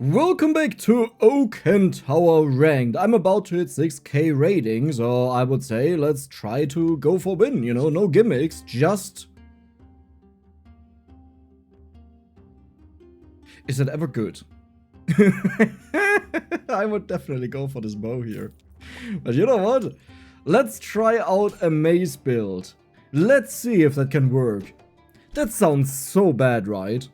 Welcome back to Oaken Tower Ranked. I'm about to hit 6k rating, so I would say let's try to go for win, you know, no gimmicks, just... Is it ever good? I would definitely go for this bow here. But you know what? Let's try out a mace build. Let's see if that can work. That sounds so bad, right?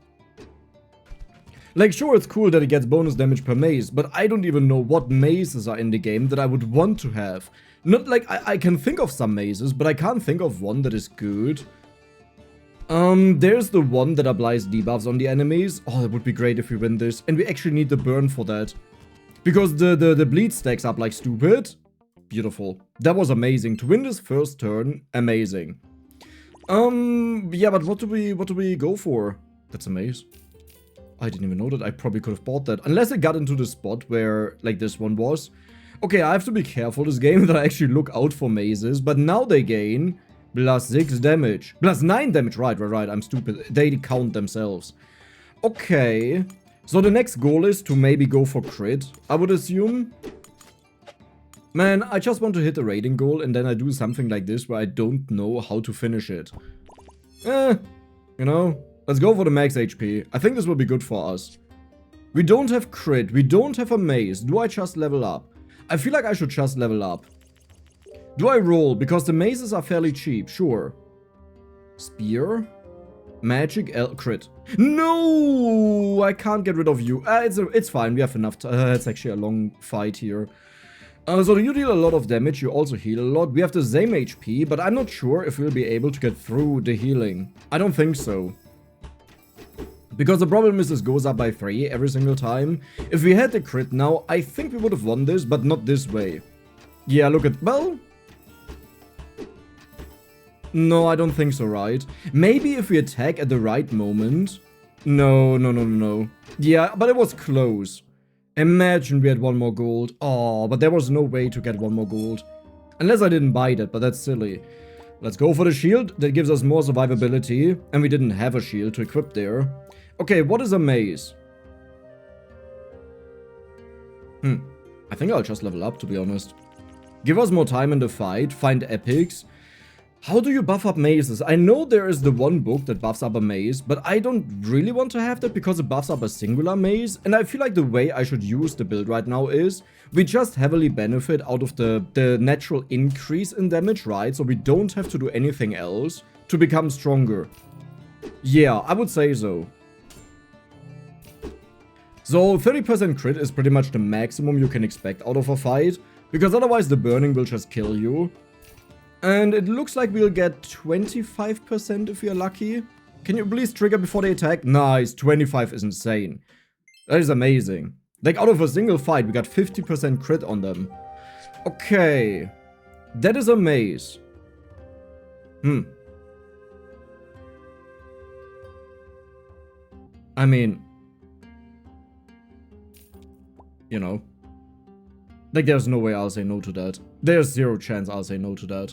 Like, sure, it's cool that it gets bonus damage per mace, but I don't even know what maces are in the game that I would want to have. Not like, I can think of some maces, but I can't think of one that is good. There's the one that applies debuffs on the enemies. Oh, that would be great if we win this. And we actually need the burn for that. Because the bleed stacks up like stupid. Beautiful. That was amazing. To win this first turn, amazing. Yeah, but what do we go for? That's a mace. I didn't even know that. I probably could have bought that. Unless it got into the spot where, like, this one was. Okay, I have to be careful this game that I actually look out for mazes. But now they gain plus 6 damage. Plus 9 damage. Right. I'm stupid. They count themselves. Okay. So the next goal is to maybe go for crit, I would assume. Man, I just want to hit a rating goal and then I do something like this where I don't know how to finish it. You know... Let's go for the max HP. I think this will be good for us. We don't have crit. We don't have a mace. Do I just level up? I feel like I should just level up. Do I roll? Because the maces are fairly cheap. Sure. Spear. Magic. Crit. No! I can't get rid of you. It's fine. We have enough. It's actually a long fight here. So you deal a lot of damage. You also heal a lot. We have the same HP, but I'm not sure if we'll be able to get through the healing. I don't think so. Because the problem is this goes up by 3 every single time. If we had the crit now, I think we would have won this, but not this way. Yeah, look at... Well... No, I don't think so, right? Maybe if we attack at the right moment... No. Yeah, but it was close. Imagine we had one more gold. Oh, but there was no way to get one more gold. Unless I didn't buy that, but that's silly. Let's go for the shield. That gives us more survivability. And we didn't have a shield to equip there. Okay, what is a maze? I think I'll just level up, to be honest. Give us more time in the fight. Find epics. How do you buff up mazes? I know there is the one book that buffs up a maze, but I don't really want to have that because it buffs up a singular maze. And I feel like the way I should use the build right now is we just heavily benefit out of the natural increase in damage, right? So we don't have to do anything else to become stronger. Yeah, I would say so. So 30% crit is pretty much the maximum you can expect out of a fight, because otherwise the burning will just kill you. And it looks like we'll get 25% if we are lucky. Can you please trigger before they attack? Nice, 25 is insane. That is amazing. Like out of a single fight, we got 50% crit on them. Okay. That is a maze. I mean... You know. Like, there's no way I'll say no to that. There's zero chance I'll say no to that.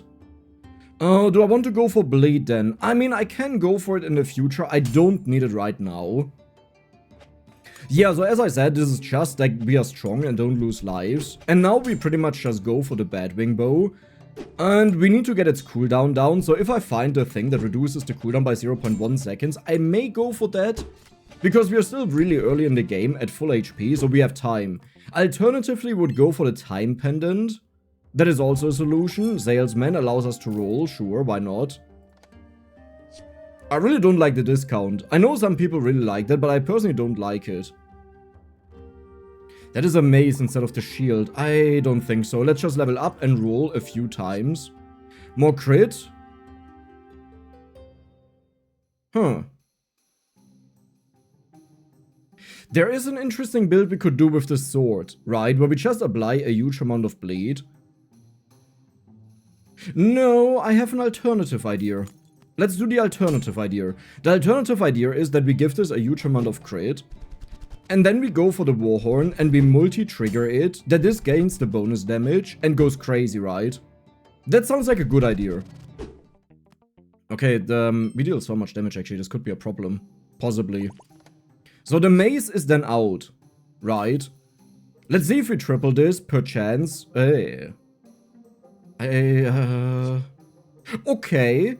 Do I want to go for bleed then? I mean, I can go for it in the future. I don't need it right now. Yeah, so as I said, this is just like we are strong and don't lose lives. And now we pretty much just go for the Batwing bow. And we need to get its cooldown down. So if I find the thing that reduces the cooldown by 0.1 seconds, I may go for that. Because we are still really early in the game at full HP, so we have time. Alternatively, would go for the time pendant. That is also a solution. Salesman allows us to roll, sure, why not? I really don't like the discount. I know some people really like that, but I personally don't like it. That is a mace instead of the shield. I don't think so. Let's just level up and roll a few times. More crit? Huh. There is an interesting build we could do with the sword, right? Where we just apply a huge amount of bleed. No, I have an alternative idea. Let's do the alternative idea. The alternative idea is that we give this a huge amount of crit. And then we go for the Warhorn and we multi-trigger it. That this gains the bonus damage and goes crazy, right? That sounds like a good idea. Okay, we deal so much damage actually. This could be a problem. Possibly. So the mace is then out. right? Let's see if we triple this per chance. Hey. Okay.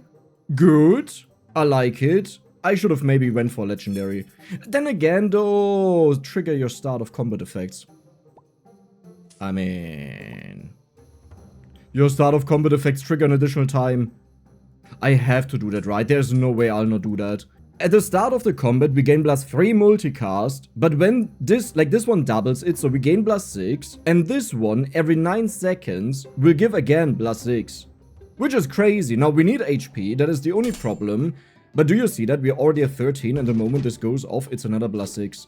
Good. I like it. I should have maybe went for legendary. Then again, though, trigger your start of combat effects. I mean... Your start of combat effects trigger an additional time. I have to do that, right? There's no way I'll not do that. At the start of the combat, we gain +3 multicast, but when this one doubles it, so we gain +6, and this one, every 9 seconds, will give again +6. Which is crazy. Now, we need HP, that is the only problem, but do you see that? We're already at 13, and the moment this goes off, it's another +6.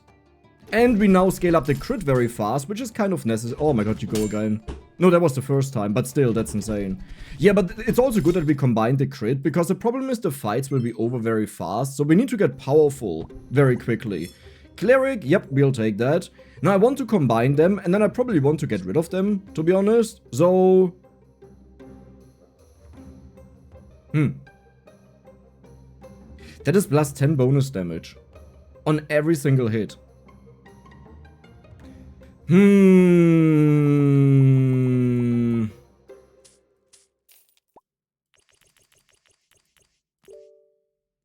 And we now scale up the crit very fast, which is kind of necessary. Oh my god, you go again. No, that was the first time, but still, that's insane. Yeah, but it's also good that we combined the crit, because the problem is the fights will be over very fast, so we need to get powerful very quickly. Cleric, yep, we'll take that. Now, I want to combine them, and then I probably want to get rid of them, to be honest. So... That is +10 bonus damage. On every single hit.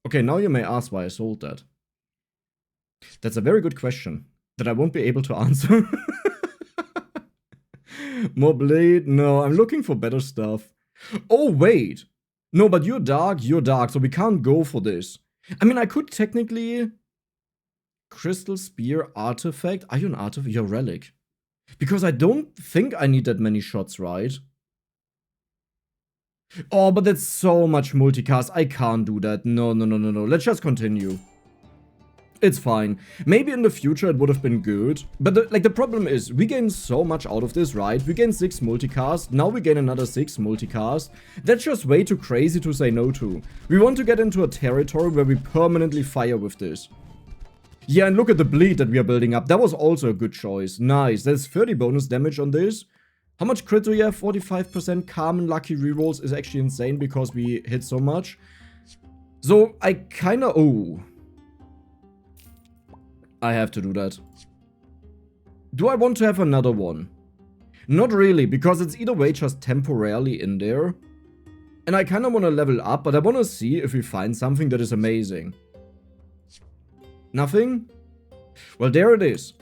Okay, now you may ask why I sold that. That's a very good question that I won't be able to answer. More blade? No, I'm looking for better stuff. Oh, wait. No, but you're dark, so we can't go for this. I mean, I could technically... Crystal Spear, Artifact. Are you an Artifact? You're Relic. Because I don't think I need that many shots, right? Oh, but that's so much multicast. I can't do that. No. Let's just continue. It's fine. Maybe in the future it would have been good. But the problem is, we gain so much out of this, right? We gain 6 multicast. Now we gain another 6 multicast. That's just way too crazy to say no to. We want to get into a territory where we permanently fire with this. Yeah, and look at the bleed that we are building up. That was also a good choice. Nice. There's 30 bonus damage on this. How much crit do you have? 45%. Calm and lucky rerolls is actually insane because we hit so much. So, I kinda... Oh. I have to do that. Do I want to have another one? Not really, because it's either way just temporarily in there. And I kinda wanna level up, but I wanna see if we find something that is amazing. Nothing? Well, there it is.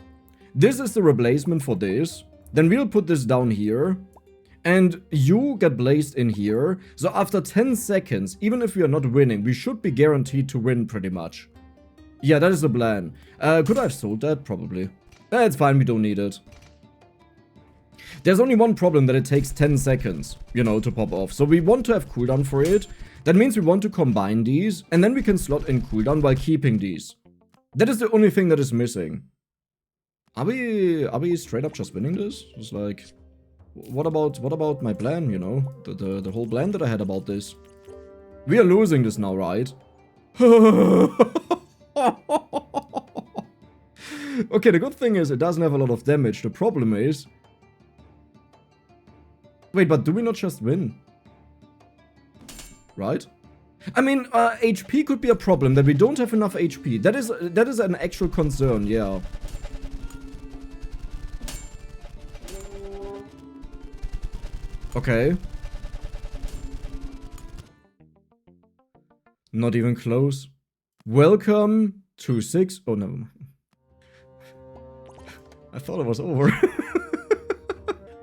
This is the replacement for this. Then we'll put this down here. And you get blazed in here. So after 10 seconds, even if we are not winning, we should be guaranteed to win pretty much. Yeah, that is the plan. Could I have sold that? Probably. It's fine, we don't need it. There's only one problem, that it takes 10 seconds, you know, to pop off. So we want to have cooldown for it. That means we want to combine these. And then we can slot in cooldown while keeping these. That is the only thing that is missing. Are we straight up just winning this? It's like, what about my plan, you know? The whole plan that I had about this. We are losing this now, right? Okay, the good thing is it doesn't have a lot of damage. The problem is... Wait, but do we not just win? Right? I mean, HP could be a problem, that we don't have enough HP. That is an actual concern, yeah. Okay. Not even close. Welcome to 6... Oh, never mind. I thought it was over.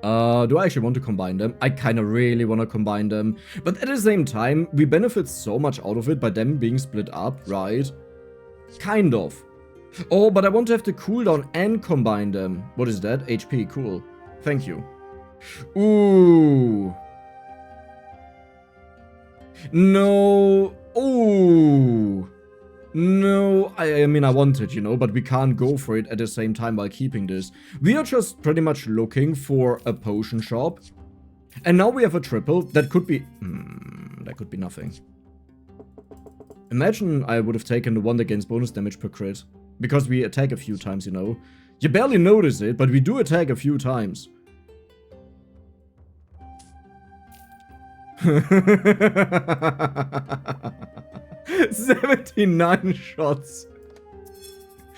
Do I actually want to combine them? I kinda really want to combine them. But at the same time, we benefit so much out of it by them being split up, right? Kind of. Oh, but I want to have the cooldown and combine them. What is that? HP, cool. Thank you. Ooh. No. Ooh. No, I mean, I want it, you know, but we can't go for it at the same time while keeping this. We are just pretty much looking for a potion shop. And now we have a triple. That could be... that could be nothing. Imagine I would have taken the one against bonus damage per crit. Because we attack a few times, you know. You barely notice it, but we do attack a few times. 79 shots.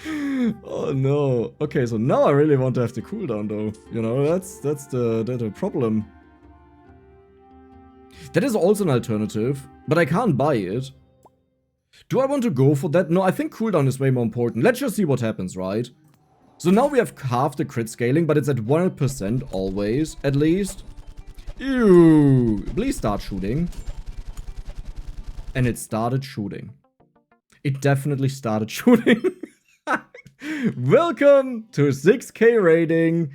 Oh no. Okay, so now I really want to have the cooldown though. You know, that's the problem. That is also an alternative, but I can't buy it. Do I want to go for that? No, I think cooldown is way more important. Let's just see what happens, right? So now we have half the crit scaling, but it's at 100% always, at least. Ew. Please start shooting. And it started shooting. It definitely started shooting. Welcome to 6K rating.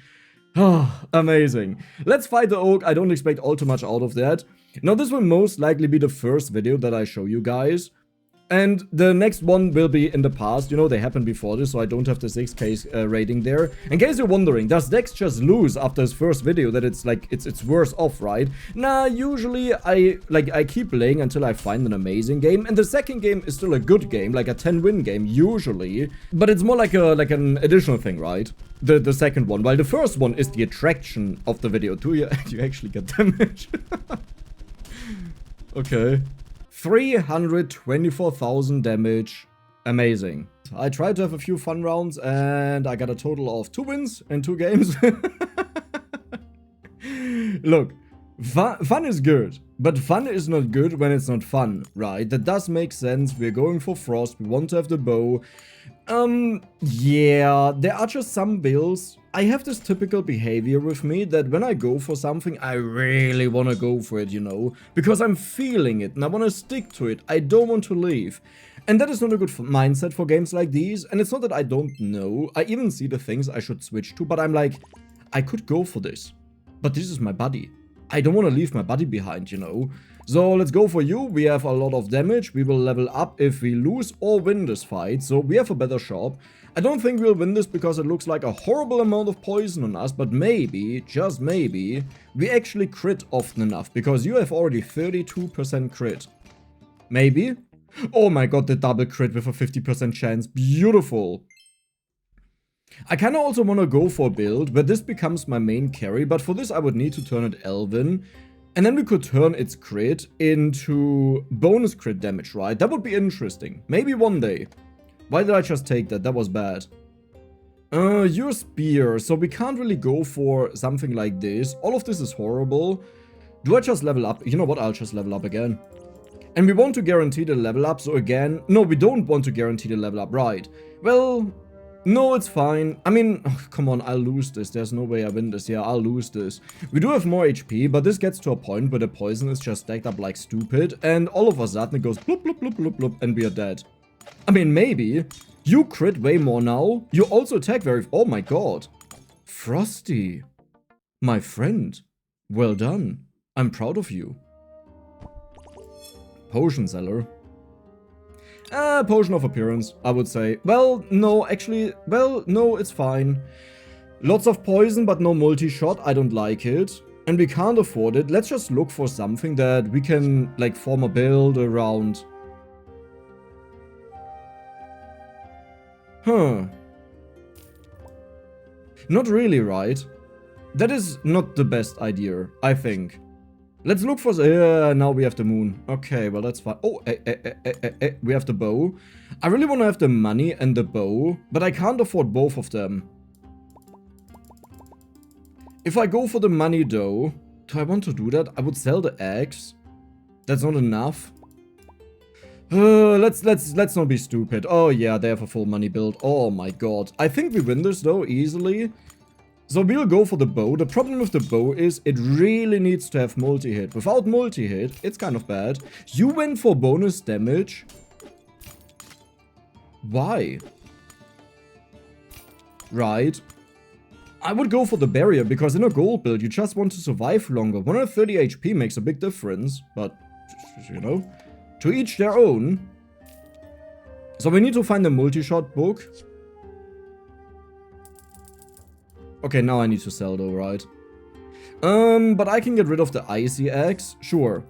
Oh, amazing. Let's fight the Oak. I don't expect all too much out of that. Now, this will most likely be the first video that I show you guys. And the next one will be in the past. You know, they happened before this, so I don't have the 6K rating there. In case you're wondering, does Dex just lose after his first video that it's like, it's worse off, right? Nah, usually I keep playing until I find an amazing game. And the second game is still a good game, like a 10-win game, usually. But it's more like an additional thing, right? The second one, while the first one is the attraction of the video. Do you actually get damage? Okay. 324,000 damage. Amazing. I tried to have a few fun rounds and I got a total of 2 wins in 2 games. Look, fun is good, but fun is not good when it's not fun, right? That does make sense. We're going for Frost. We want to have the bow. Yeah, there are just some builds. I have this typical behavior with me that when I go for something, I really want to go for it, you know, because I'm feeling it and I want to stick to it. I don't want to leave. And that is not a good mindset for games like these. And it's not that I don't know. I even see the things I should switch to, but I'm like, I could go for this, but this is my buddy. I don't want to leave my buddy behind, you know. So let's go for you. We have a lot of damage. We will level up if we lose or win this fight. So we have a better shop. I don't think we'll win this because it looks like a horrible amount of poison on us. But maybe, just maybe, we actually crit often enough. Because you have already 32% crit. Maybe? Oh my god, the double crit with a 50% chance. Beautiful. I kinda also wanna go for a build where this becomes my main carry. But for this I would need to turn it Elven. And then we could turn its crit into bonus crit damage, right? That would be interesting. Maybe one day. Why did I just take that? That was bad. Your spear. So we can't really go for something like this. All of this is horrible. Do I just level up? You know what? I'll just level up again. And we want to guarantee the level up. So again, no, we don't want to guarantee the level up, right? Well, no, it's fine. I mean, oh, come on, I'll lose this. There's no way I win this. Yeah, I'll lose this. We do have more HP, but this gets to a point where the poison is just stacked up like stupid. And all of a sudden it goes bloop, bloop, bloop, bloop, bloop, and we are dead. I mean, maybe. You crit way more now. You also attack very... Oh my god. Frosty. My friend. Well done. I'm proud of you. Potion seller. Potion of appearance, I would say. Well, no, actually, well, no, it's fine. Lots of poison, but no multi-shot. I don't like it. And we can't afford it. Let's just look for something that we can, like, form a build around. Huh. Not really, right? That is not the best idea, I think. Let's look for... now we have the moon. Okay, well, that's fine. Oh, we have the bow. I really want to have the money and the bow, but I can't afford both of them. If I go for the money, though, do I want to do that? I would sell the eggs. That's not enough. Let's not be stupid. Oh, yeah, they have a full money build. Oh, my god. I think we win this, though, easily. So we'll go for the bow. The problem with the bow is it really needs to have multi-hit. Without multi-hit, it's kind of bad. You went for bonus damage. Why? Right. I would go for the barrier because in a gold build, you just want to survive longer. 130 HP makes a big difference, but, you know, to each their own. So we need to find a multi-shot book. Okay, now I need to sell though, right? But I can get rid of the icy axe, sure.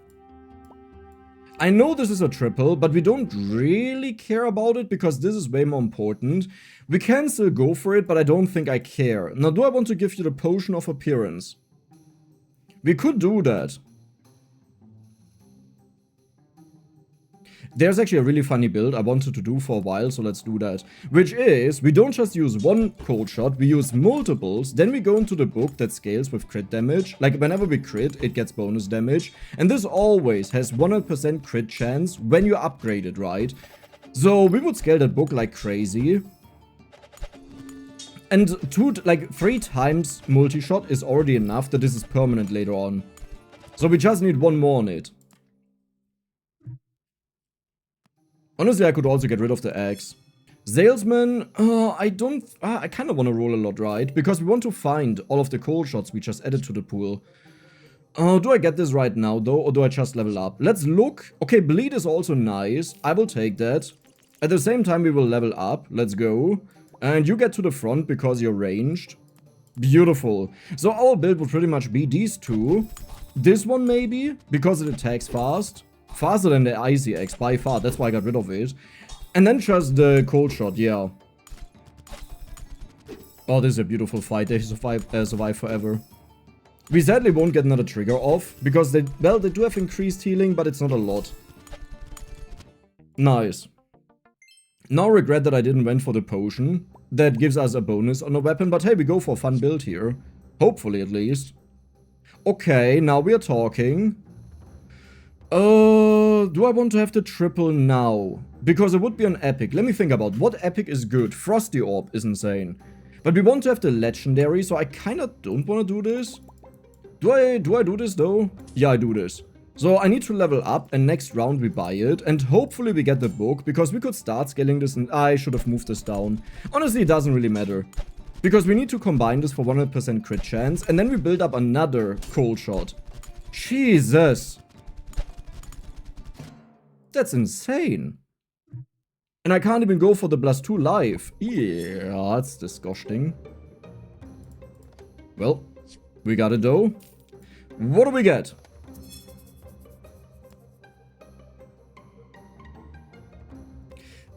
I know this is a triple, but we don't really care about it because this is way more important. We can still go for it, but I don't think I care. Now, do I want to give you the potion of appearance? We could do that. There's actually a really funny build I wanted to do for a while, so let's do that. Which is, we don't just use one cold shot, we use multiples, then we go into the book that scales with crit damage. Like, whenever we crit, it gets bonus damage. And this always has 100% crit chance when you upgrade it, right? So we would scale that book like crazy. And 3 times multi-shot is already enough that this is permanent later on. So we just need one more on it. Honestly, I could also get rid of the axe. Salesman, I kind of want to roll a lot, right? Because we want to find all of the cold shots we just added to the pool. Do I get this right now, though, or do I just level up? Let's look. Okay, bleed is also nice. I will take that. At the same time, we will level up. Let's go. And you get to the front because you're ranged. Beautiful. So our build would pretty much be these two. This one, maybe, because it attacks fast. Faster than the Icy Axe, by far. That's why I got rid of it. And then just the cold shot, yeah. Oh, this is a beautiful fight. They survive forever. We sadly won't get another trigger off, because they do have increased healing, but it's not a lot. Nice. Now regret that I didn't went for the potion. That gives us a bonus on a weapon, but hey, we go for a fun build here. Hopefully, at least. Okay, now we are talking. Do I want to have the triple now? Because it would be an epic. Let me think about what epic is good. Frosty Orb is insane. But we want to have the legendary, so I kind of don't want to do this. Do I do this though? Yeah, I do this. So I need to level up and next round we buy it. And hopefully we get the book because we could start scaling this and I should have moved this down. Honestly, it doesn't really matter. Because we need to combine this for 100% crit chance. And then we build up another cold shot. Jesus. That's insane. And I can't even go for the +2 life. Yeah, that's disgusting. Well, we got it though. What do we get?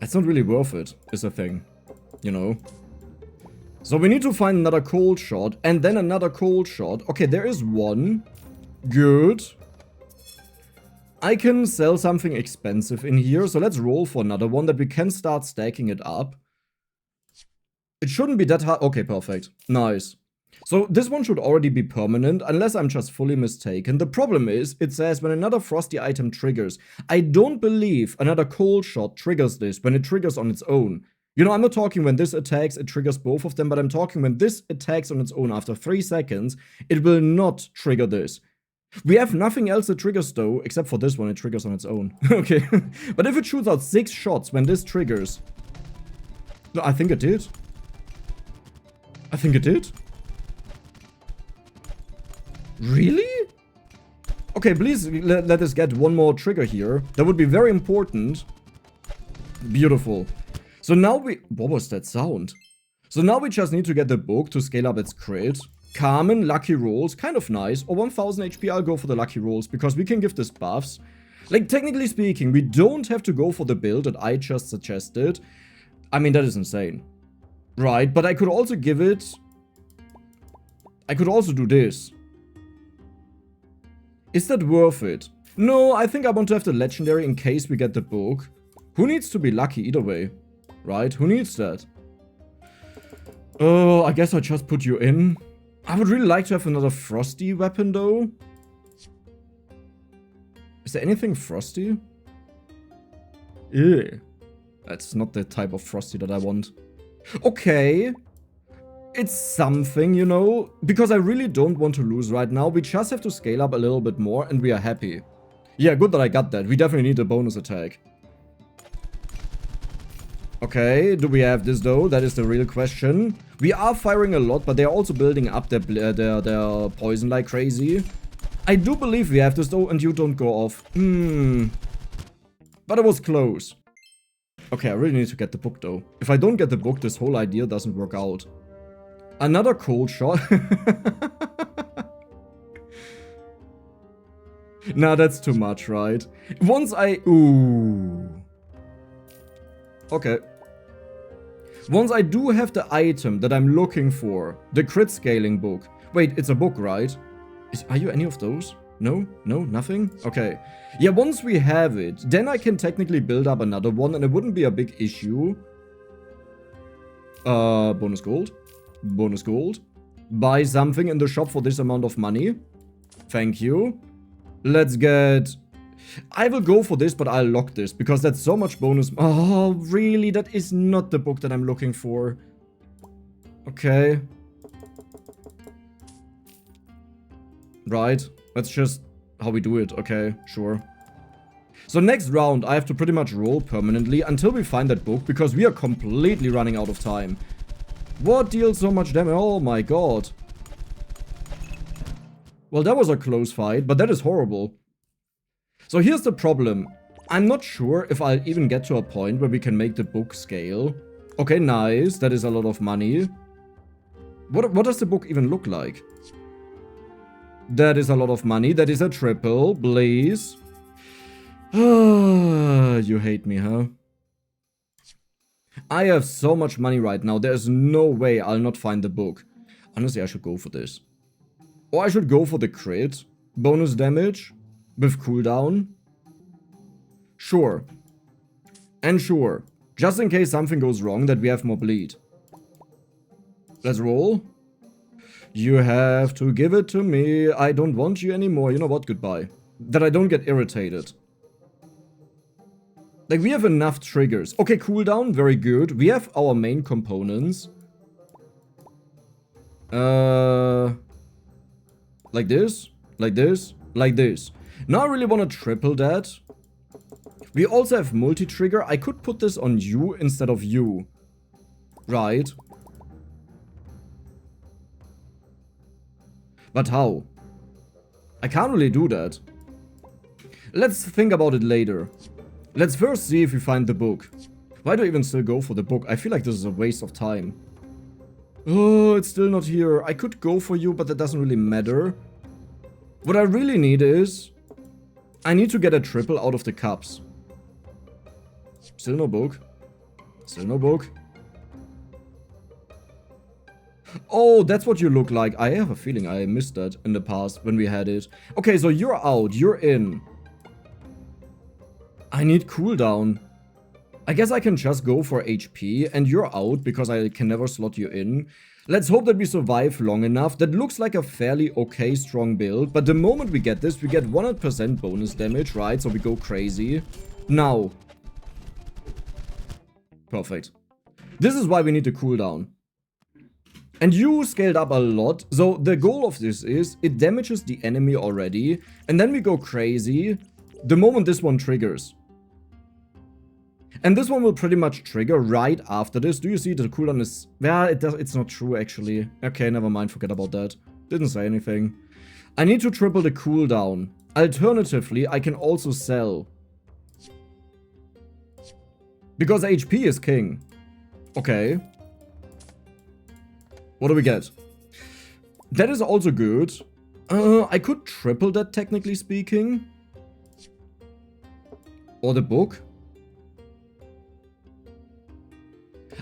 That's not really worth it, is the thing. You know? So we need to find another cold shot and then another cold shot. Okay, there is one. Good. I can sell something expensive in here, so let's roll for another one that we can start stacking it up. It shouldn't be that hard. Okay, perfect. Nice. So this one should already be permanent, unless I'm just fully mistaken. The problem is, it says when another frosty item triggers. I don't believe another cold shot triggers this when it triggers on its own. You know, I'm not talking when this attacks, it triggers both of them, but I'm talking when this attacks on its own after 3 seconds, it will not trigger this. We have nothing else that triggers though, except for this one, it triggers on its own. Okay, but if it shoots out 6 shots when this triggers... No, I think it did. I think it did. Really? Okay, please let us get one more trigger here. That would be very important. Beautiful. So now we... What was that sound? So now we just need to get the book to scale up its crit. Carmen, lucky rolls, kind of nice. Or 1000 HP, I'll go for the lucky rolls, because we can give this buffs. Like, technically speaking, we don't have to go for the build that I just suggested. I mean, that is insane. Right, but I could also give it... I could also do this. Is that worth it? No, I think I want to have the legendary in case we get the book. Who needs to be lucky either way? Right, who needs that? Oh, I guess I'll just put you in. I would really like to have another frosty weapon though. Is there anything frosty? Ew. That's not the type of frosty that I want. Okay. It's something, you know, because I really don't want to lose right now. We just have to scale up a little bit more and we are happy. Yeah, good that I got that. We definitely need a bonus attack. Okay, do we have this though? That is the real question. We are firing a lot, but they're also building up their poison like crazy. I do believe we have this though, and you don't go off. But it was close. Okay, I really need to get the book though. If I don't get the book, this whole idea doesn't work out. Another cold shot. Nah, that's too much, right? Once I... Ooh. Okay. Once I do have the item that I'm looking for, the crit scaling book. Wait, it's a book, right? Are you any of those? No? No? Nothing? Okay. Yeah, once we have it, then I can technically build up another one, and it wouldn't be a big issue. Bonus gold. Bonus gold. Buy something in the shop for this amount of money. Thank you. Let's get... I will go for this, but I'll lock this, because that's so much bonus... Oh, really? That is not the book that I'm looking for. Okay. Right. That's just how we do it. Okay, sure. So next round, I have to pretty much roll permanently until we find that book, because we are completely running out of time. What deals so much damage? Oh my god. Well, that was a close fight, but that is horrible. So here's the problem. I'm not sure if I'll even get to a point where we can make the book scale. Okay, nice. That is a lot of money. What does the book even look like? That is a lot of money. That is a triple, please. You hate me, huh? I have so much money right now. There's no way I'll not find the book. Honestly, I should go for this. Or I should go for the crit. Bonus damage. With cooldown. Sure. And sure. Just in case something goes wrong, that we have more bleed. Let's roll. You have to give it to me. I don't want you anymore. You know what? Goodbye. That I don't get irritated. Like, we have enough triggers. Okay, cooldown. Very good. We have our main components. Like this. Like this. Like this. Now I really want to triple that. We also have multi-trigger. I could put this on you instead of you. Right. But how? I can't really do that. Let's think about it later. Let's first see if we find the book. Why do I even still go for the book? I feel like this is a waste of time. Oh, it's still not here. I could go for you, but that doesn't really matter. What I really need is... I need to get a triple out of the cups. Still no book. Still no book. Oh, that's what you look like. I have a feeling I missed that in the past when we had it. Okay, so you're out. You're in. I need cooldown. I guess I can just go for HP and you're out because I can never slot you in. Let's hope that we survive long enough. That looks like a fairly okay strong build. But the moment we get this, we get 100% bonus damage, right? So we go crazy. Now. Perfect. This is why we need the cooldown. And you scaled up a lot. So the goal of this is it damages the enemy already. And then we go crazy the moment this one triggers. And this one will pretty much trigger right after this. Do you see the cooldown is... Yeah, it's not true actually. Okay, never mind. Forget about that. Didn't say anything. I need to triple the cooldown. Alternatively, I can also sell. Because HP is king. Okay. What do we get? That is also good. I could triple that technically speaking. Or the book.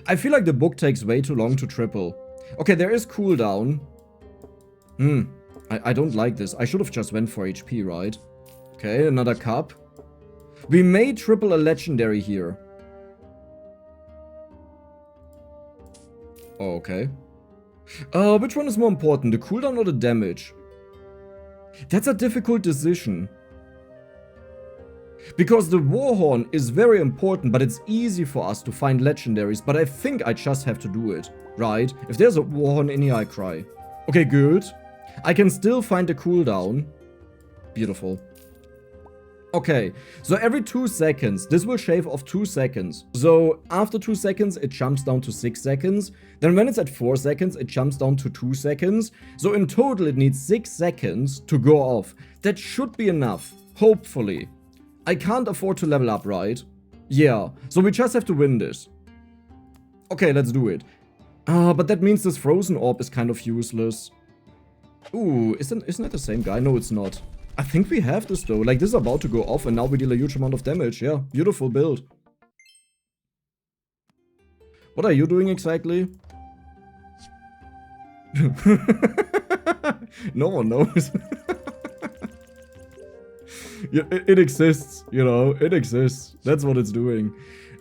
I feel like the book takes way too long to triple. Okay, there is cooldown. I don't like this. I should have just went for HP, right? Okay, another cup. We may triple a legendary here. Oh, okay. Which one is more important, the cooldown or the damage? That's a difficult decision. Because the Warhorn is very important, but it's easy for us to find legendaries, but I think I just have to do it, right? If there's a Warhorn in here, I cry. Okay, good. I can still find the cooldown. Beautiful. Okay, so every 2 seconds, this will shave off 2 seconds. So after 2 seconds, it jumps down to 6 seconds. Then when it's at 4 seconds, it jumps down to 2 seconds. So in total, it needs 6 seconds to go off. That should be enough, hopefully. I can't afford to level up, right? Yeah, so we just have to win this. Okay, let's do it. But that means this frozen orb is kind of useless. Ooh, isn't that the same guy? No, it's not. I think we have this though. Like, this is about to go off and now we deal a huge amount of damage. Yeah, beautiful build. What are you doing exactly? No one knows. It exists, you know, it exists. That's what it's doing.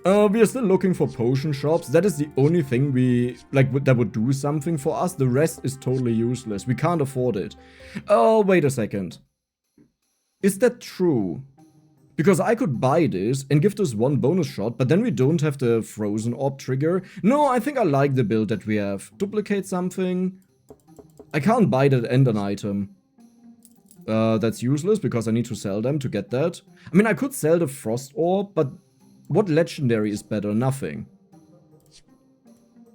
We are still looking for potion shops. That is the only thing we, like, that would do something for us. The rest is totally useless. We can't afford it. Oh, wait a second. Is that true? Because I could buy this and give this one bonus shot, but then we don't have the frozen orb trigger. No, I think I like the build that we have. Duplicate something. I can't buy that and an item. That's useless because I need to sell them to get that. I mean, I could sell the frost orb, but what legendary is better? Nothing.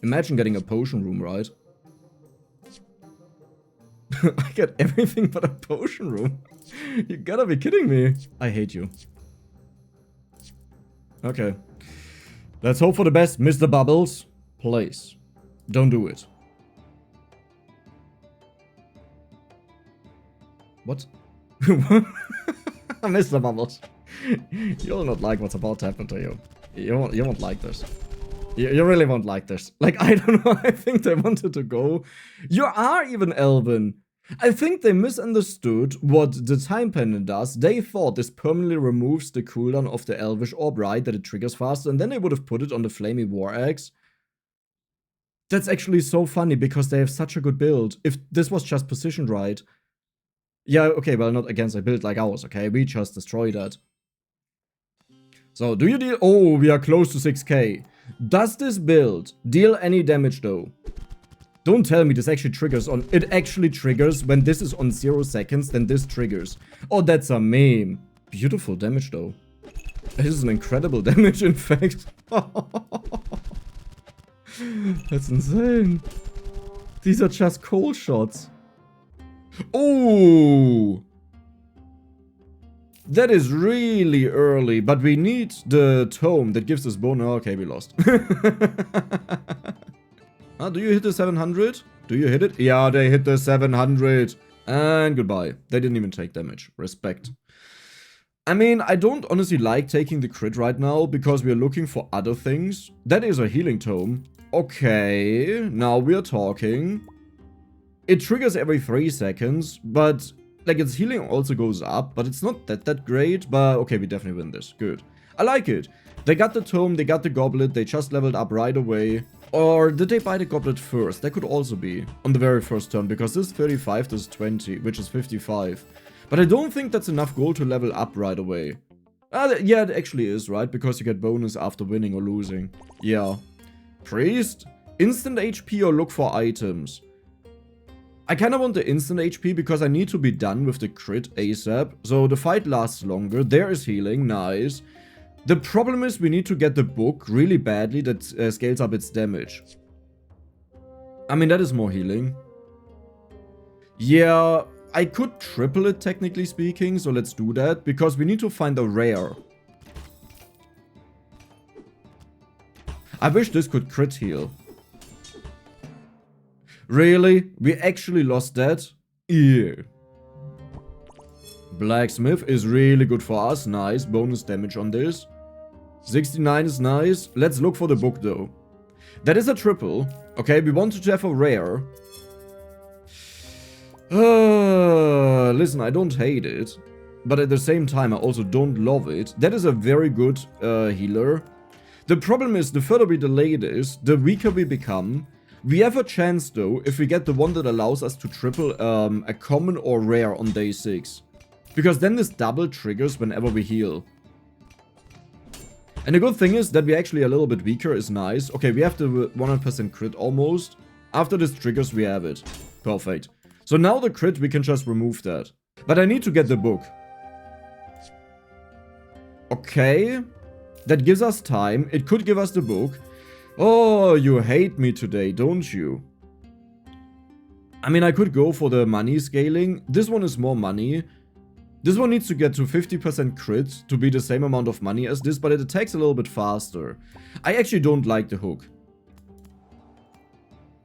Imagine getting a potion room, right? I get everything but a potion room. You gotta be kidding me. I hate you. Okay. Let's hope for the best, Mr. Bubbles. Please. Don't do it. What? Mr. Bubbles. You'll not like what's about to happen to you. You won't like this. You really won't like this. Like, I don't know, I think they wanted to go. You are even Elven. I think they misunderstood what the time pendant does. They thought this permanently removes the cooldown of the Elvish orb, right? That it triggers faster, and then they would have put it on the Flamey War Axe. That's actually so funny, because they have such a good build. If this was just positioned right. Yeah, okay, well, not against a build like ours, okay? We just destroy that. So, do you deal... Oh, we are close to 6k. Does this build deal any damage, though? Don't tell me this actually triggers on... It actually triggers when this is on 0 seconds, then this triggers. Oh, that's a meme. Beautiful damage, though. This is an incredible damage, in fact. That's insane. These are just cold shots. Oh! That is really early, but we need the tome that gives us bonus. Okay, we lost. Do you hit the 700? Do you hit it? Yeah, they hit the 700. And goodbye. They didn't even take damage. Respect. I mean, I don't honestly like taking the crit right now because we are looking for other things. That is a healing tome. Okay, now we are talking. It triggers every 3 seconds, but like its healing also goes up, but it's not that great. But okay, we definitely win this. Good. I like it. They got the tome, they got the goblet, they just leveled up right away. Or did they buy the goblet first? That could also be on the very first turn, because this is 35, this is 20, which is 55. But I don't think that's enough gold to level up right away. Yeah, it actually is, right? Because you get bonus after winning or losing. Yeah. Priest? Instant HP or look for items? I kinda want the instant HP because I need to be done with the crit ASAP. So the fight lasts longer. There is healing. Nice. The problem is we need to get the book really badly that scales up its damage. I mean, that is more healing. Yeah, I could triple it technically speaking, so let's do that. Because we need to find a rare. I wish this could crit heal. Really? We actually lost that? Ew. Blacksmith is really good for us. Nice. Bonus damage on this. 69 is nice. Let's look for the book though. That is a triple. Okay, we wanted to have a rare. Listen, I don't hate it. But at the same time, I also don't love it. That is a very good healer. The problem is, the further we delay this, the weaker we become. We have a chance though, if we get the one that allows us to triple a common or rare on day 6. Because then this double triggers whenever we heal. And the good thing is that we're actually a little bit weaker is nice. Okay, we have the 100% crit almost. After this triggers, we have it. Perfect. So now the crit, we can just remove that. But I need to get the book. Okay. That gives us time. It could give us the book. Oh, you hate me today, don't you? I mean, I could go for the money scaling. This one is more money. This one needs to get to 50% crit to be the same amount of money as this, but it attacks a little bit faster. I actually don't like the hook.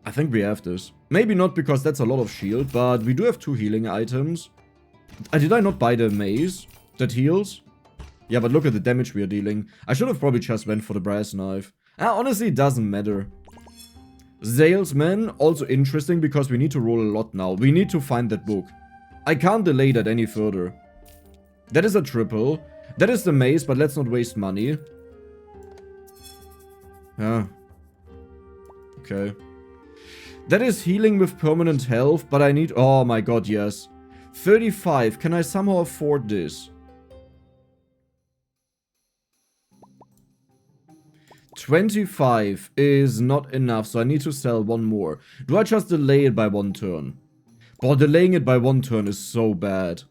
I think we have this. Maybe not because that's a lot of shield, but we do have 2 healing items. Did I not buy the mace that heals? Yeah, but look at the damage we are dealing. I should have probably just went for the brass knife. Honestly, it doesn't matter. Salesman, also interesting because we need to roll a lot now. We need to find that book. I can't delay that any further. That is a triple. That is the mace, but let's not waste money. Yeah. Okay. That is healing with permanent health, but I need... Oh my god, yes. 35. Can I somehow afford this? 25 is not enough, so I need to sell one more. Do I just delay it by one turn? But delaying it by one turn is so bad.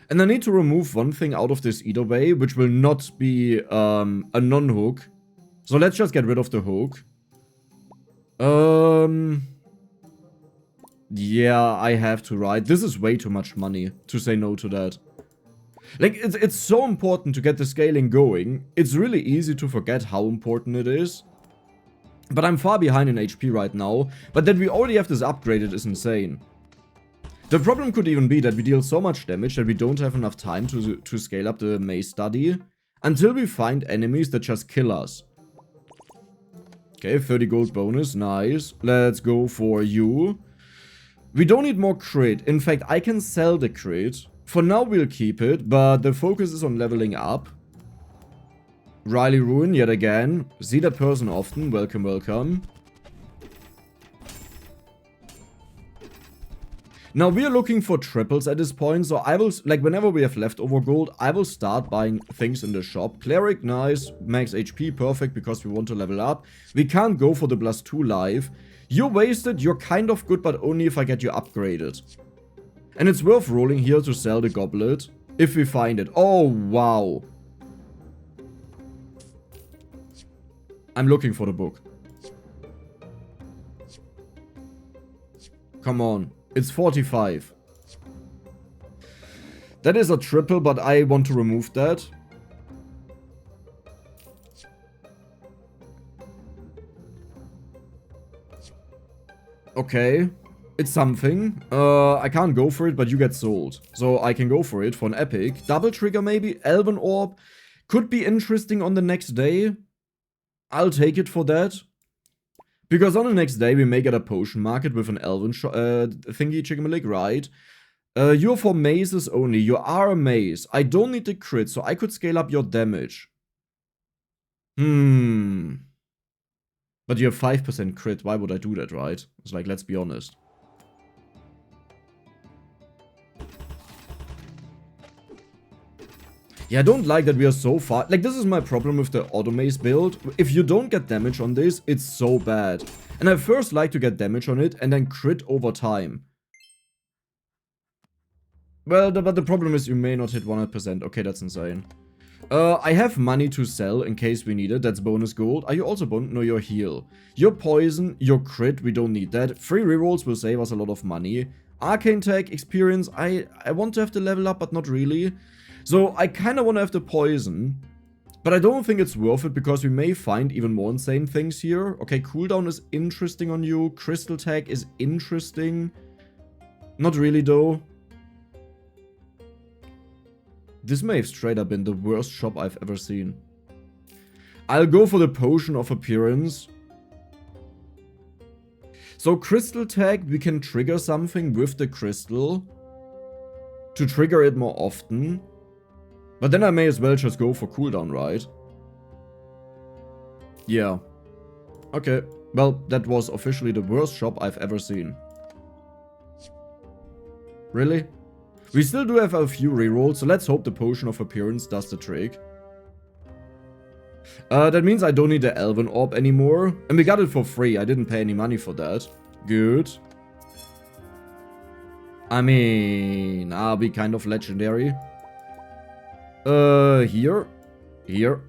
And I need to remove one thing out of this either way, which will not be a non-hook. So let's just get rid of the hook. Yeah, I have to, right? This is way too much money to say no to that. Like, it's so important to get the scaling going. It's really easy to forget how important it is. But I'm far behind in HP right now. But that we already have this upgraded is insane. The problem could even be that we deal so much damage that we don't have enough time to scale up the mace study. Until we find enemies that just kill us. Okay, 30 gold bonus, nice. Let's go for you. We don't need more crit. In fact, I can sell the crit. For now, we'll keep it, but the focus is on leveling up. Riley Ruin, yet again. See that person often. Welcome, welcome. Now, we are looking for triples at this point, so I will, like, whenever we have leftover gold, I will start buying things in the shop. Cleric, nice. Max HP, perfect, because we want to level up. We can't go for the +2 life. You're wasted, you're kind of good, but only if I get you upgraded. And it's worth rolling here to sell the goblet, if we find it. Oh, wow. I'm looking for the book. Come on. It's 45. That is a triple, but I want to remove that. Okay. It's something. I can't go for it, but you get sold. So I can go for it for an epic. Double trigger maybe? Elven Orb? Could be interesting on the next day. I'll take it for that. Because on the next day we may get a potion market with an Elven thingy chickamalig, right? You're for maces only. You are a mace. I don't need the crit, so I could scale up your damage. But you have 5% crit. Why would I do that, right? It's like, let's be honest. Yeah, I don't like that we are so far. Like, this is my problem with the auto mace build. If you don't get damage on this, it's so bad. And I first like to get damage on it and then crit over time. Well, but the problem is you may not hit 100%. Okay, that's insane. I have money to sell in case we need it. That's bonus gold. Are you also bonus? No, you're heal. Your poison, your crit, we don't need that. Free rerolls will save us a lot of money. Arcane tech, experience, I want to have the level up, but not really. So I kind of want to have the poison. But I don't think it's worth it because we may find even more insane things here. Okay, cooldown is interesting on you. Crystal tag is interesting. Not really though. This may have straight up been the worst shop I've ever seen. I'll go for the potion of appearance. So crystal tag, we can trigger something with the crystal. To trigger it more often. But then I may as well just go for cooldown, right? Yeah. Okay. Well, that was officially the worst shop I've ever seen. Really? We still do have a few rerolls, so let's hope the potion of appearance does the trick. That means I don't need the Elven Orb anymore. And we got it for free. I didn't pay any money for that. Good. I mean, I'll be kind of legendary. Here. Here.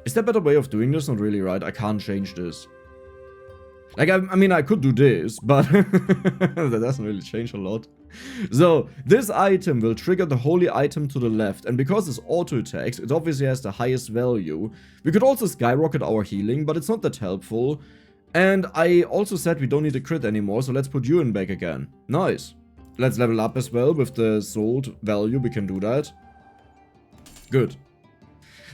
Is there a better way of doing this? Not really, right? I can't change this. Like, I mean, I could do this, but that doesn't really change a lot. So, this item will trigger the holy item to the left, and because it's auto attacks, it obviously has the highest value. We could also skyrocket our healing, but it's not that helpful. And I also said we don't need a crit anymore, so let's put you in back again. Nice. Let's level up as well with the sold value, we can do that. Good.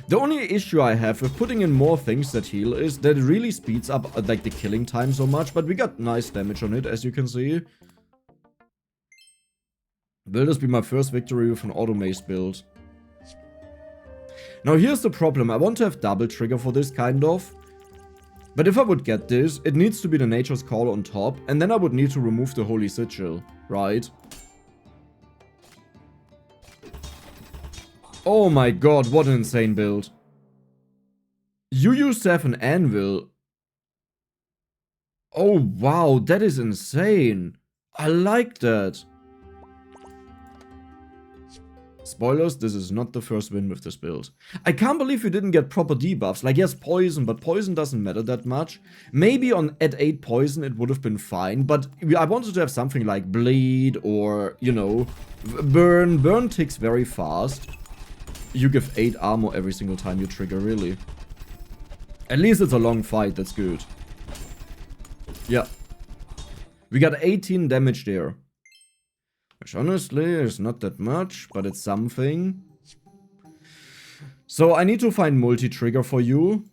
The only issue I have with putting in more things that heal is that it really speeds up like the killing time so much, but we got nice damage on it, as you can see. Will this be my first victory with an auto mace build? Now here's the problem. I want to have double trigger for this, kind of. But if I would get this, it needs to be the Nature's Call on top. And then I would need to remove the Holy Sigil, right? Oh my god, what an insane build. You used to have an anvil. Oh wow, that is insane. I like that. Spoilers, this is not the first win with this build. I can't believe we didn't get proper debuffs. Like, yes, poison, but poison doesn't matter that much. Maybe at 8 poison it would have been fine, but I wanted to have something like bleed or, you know, burn. Burn ticks very fast. You give 8 armor every single time you trigger, really. At least it's a long fight, that's good. Yeah. We got 18 damage there. Which honestly is not that much, but it's something. So I need to find multi-trigger for you.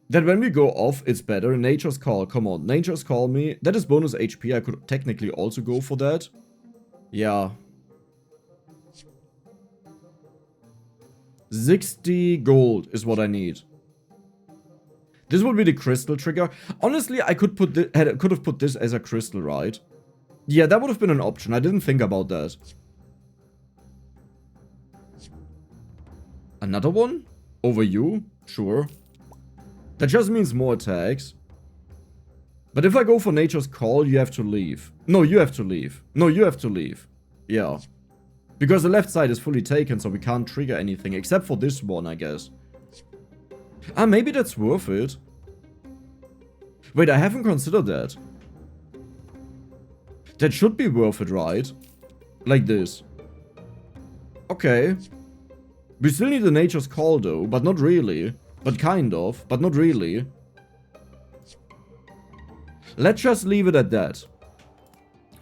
That when we go off, it's better. Nature's Call, come on. Nature's Call me. That is bonus HP. I could technically also go for that. Yeah. 60 gold is what I need. This would be the crystal trigger. Honestly, I could have put this as a crystal, right? Yeah, that would have been an option. I didn't think about that. Another one? Over you? Sure. That just means more attacks. But if I go for Nature's Call, you have to leave. No, you have to leave. No, you have to leave. Yeah. Because the left side is fully taken, so we can't trigger anything. Except for this one, I guess. Ah, maybe that's worth it. Wait, I haven't considered that. That should be worth it, right? Like this. Okay. We still need the Nature's Call though, but not really. But kind of, but not really. Let's just leave it at that.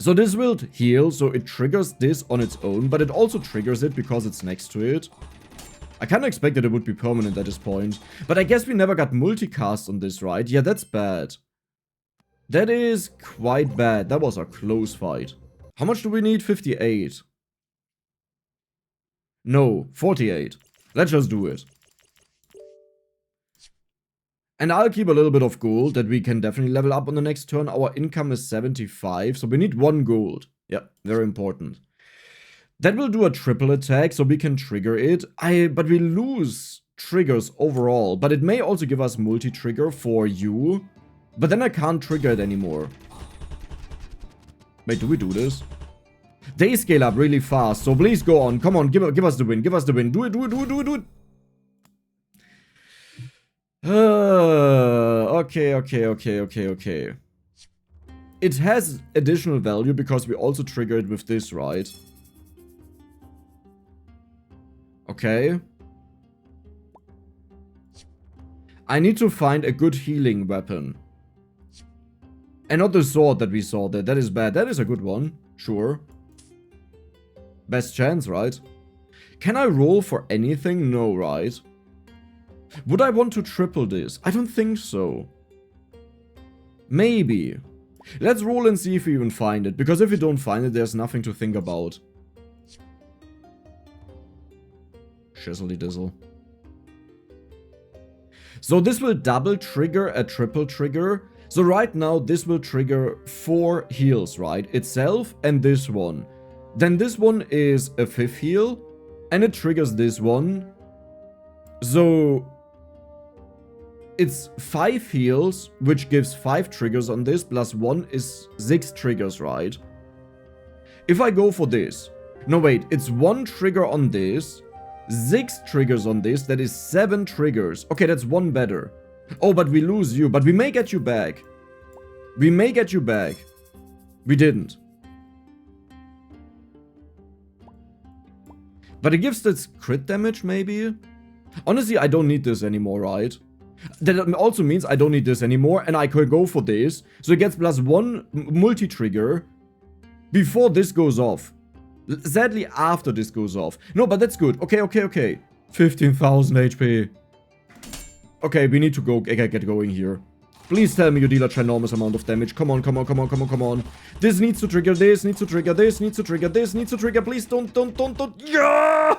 So this will heal, so it triggers this on its own, but it also triggers it because it's next to it. I kinda expected it would be permanent at this point. But I guess we never got multicast on this, right? Yeah, that's bad. That is quite bad. That was a close fight. How much do we need? 58. No, 48. Let's just do it. And I'll keep a little bit of gold that we can definitely level up on the next turn. Our income is 75, so we need 1 gold. Yeah, very important. That will do a triple attack, so we can trigger it. But we lose triggers overall. But it may also give us multi-trigger for you. But then I can't trigger it anymore. Wait, do we do this? They scale up really fast, so please go on. Come on, give us the win. Give us the win. Do it, do it, do it, do it, do it. Okay. It has additional value because we also trigger it with this, right? Okay. I need to find a good healing weapon. And not the sword that we saw there. That is bad. That is a good one. Sure. Best chance, right? Can I roll for anything? No, right? Would I want to triple this? I don't think so. Maybe. Let's roll and see if we even find it. Because if we don't find it, there's nothing to think about. Shizzly dizzle. So this will double trigger a triple trigger. So right now this will trigger 4 heals, right? Itself and this one. Then this one is a 5th heal. And it triggers this one. So it's 5 heals, which gives 5 triggers on this. Plus 1 is 6 triggers, right? If I go for this. No, wait. It's 1 trigger on this. 6 triggers on this. That is 7 triggers. Okay, that's 1 better. Oh, but we lose you. But we may get you back. We may get you back. We didn't. But it gives this crit damage, maybe? Honestly, I don't need this anymore, right? That also means I don't need this anymore, and I could go for this. So it gets plus 1 multi-trigger before this goes off. Sadly, after this goes off. No, but that's good. Okay. 15,000 HP. Okay, we need to go get going here. Please tell me you deal a ginormous amount of damage. Come on. This needs to trigger this, needs to trigger this, needs to trigger this, needs to trigger. Please don't. Yeah!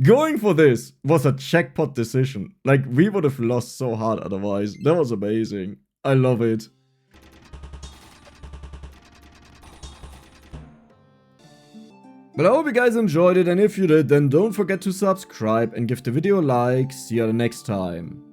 Going for this was a jackpot decision. Like, we would have lost so hard otherwise. That was amazing. I love it. But I hope you guys enjoyed it, and if you did, then don't forget to subscribe and give the video a like. See you the next time.